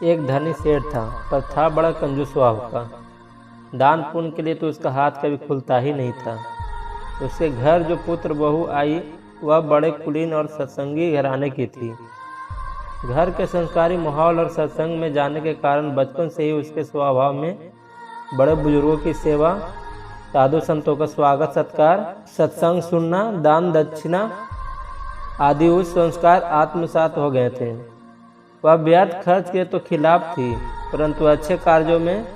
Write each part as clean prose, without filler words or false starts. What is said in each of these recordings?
एक धनी सेठ था, पर था बड़ा कंजूस स्वभाव का। दान पुण्य के लिए तो उसका हाथ कभी खुलता ही नहीं था। उसके घर जो पुत्र बहू आई वह बड़े कुलीन और सत्संगी घराने की थी। घर के संस्कारी माहौल और सत्संग में जाने के कारण बचपन से ही उसके स्वभाव में बड़े बुजुर्गों की सेवा, साधु संतों का स्वागत सत्कार, सत्संग सुनना, दान दक्षिणा आदि उच्च संस्कार आत्मसात हो गए थे। वह व्यर्थ खर्च के तो खिलाफ थी, परंतु अच्छे कार्यों में,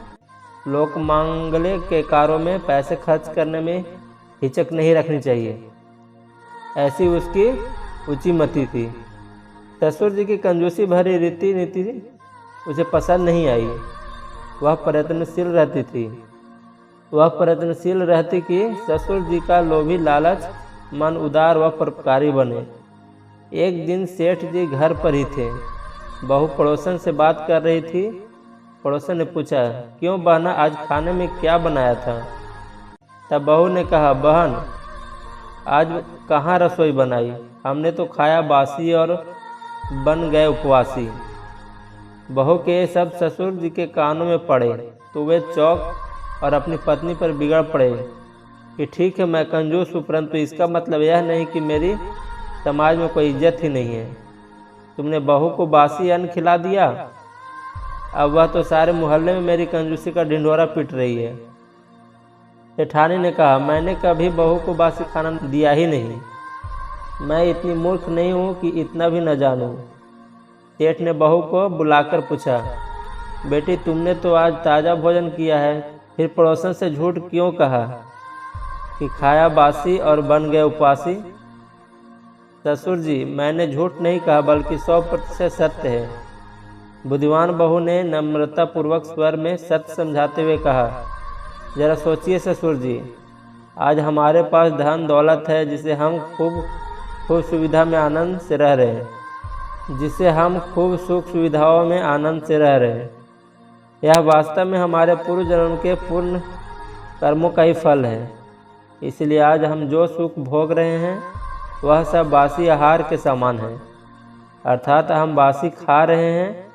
लोक मांगल्य के कार्यों में पैसे खर्च करने में हिचक नहीं रखनी चाहिए, ऐसी उसकी ऊंची मति थी। ससुर जी की कंजूसी भरी रीति नीति उसे पसंद नहीं आई। वह प्रयत्नशील रहती कि ससुर जी का लोभी लालच मन उदार व परोपकारी बने। एक दिन सेठ जी घर पर ही थे। बहू पड़ोसन से बात कर रही थी। पड़ोसन ने पूछा, क्यों बहना, आज खाने में क्या बनाया था? तब बहू ने कहा, बहन आज कहाँ रसोई बनाई, हमने तो खाया बासी और बन गए उपवासी। बहू के सब ससुर जी के कानों में पड़े तो वे चौंक और अपनी पत्नी पर बिगड़ पड़े कि ठीक है मैं कंजूस हूँ, परंतु इसका मतलब यह नहीं कि मेरी समाज में कोई इज्जत ही नहीं है। तुमने बहू को बासी अन्न खिला दिया, अब वह तो सारे मोहल्ले में मेरी कंजूसी का ढिंढोरा पीट रही है। सेठानी ने कहा, मैंने कभी बहू को बासी खाना दिया ही नहीं। मैं इतनी मूर्ख नहीं हूँ कि इतना भी न जानूँ। सेठ ने बहू को बुलाकर पूछा, बेटी तुमने तो आज ताज़ा भोजन किया है, फिर पड़ोसन से झूठ क्यों कहा कि खाया बासी और बन गए उपवासी? ससुर जी, मैंने झूठ नहीं कहा, बल्कि 100% सत्य है। बुद्धिमान बहू ने नम्रतापूर्वक स्वर में सत्य समझाते हुए कहा, जरा सोचिए ससुर जी, आज हमारे पास धन दौलत है जिसे हम खूब सुविधा में आनंद से रह रहे हैं, खूब सुख सुविधाओं में आनंद से रह रहे हैं। यह वास्तव में हमारे पूर्व जन्म के पूर्ण कर्मों का ही फल है। इसलिए आज हम जो सुख भोग रहे हैं वह सब बासी आहार के समान है, अर्थात हम बासी खा रहे हैं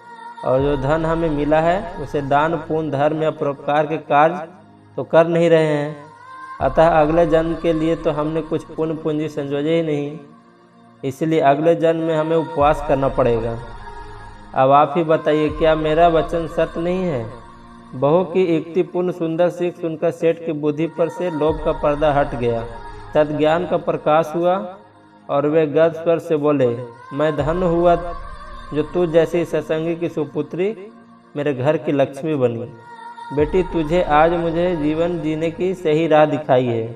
और जो धन हमें मिला है उसे दान पुण्य धर्म या परोपकार के कार्य तो कर नहीं रहे हैं। अतः अगले जन्म के लिए तो हमने कुछ पुण्य पूंजी संजोए ही नहीं, इसलिए अगले जन्म में हमें उपवास करना पड़ेगा। अब आप ही बताइए, क्या मेरा वचन सत्य नहीं है? बहू की युक्तिपूर्ण सुंदर सीख सुनकर सेठ की बुद्धि पर से लोभ का पर्दा हट गया, सद्ज्ञान का प्रकाश हुआ और वे गर्व स्वर से बोले, मैं धन्य हुआ जो तू जैसी सत्संगी की सुपुत्री मेरे घर की लक्ष्मी बनी। बेटी तुझे आज मुझे जीवन जीने की सही राह दिखाई है।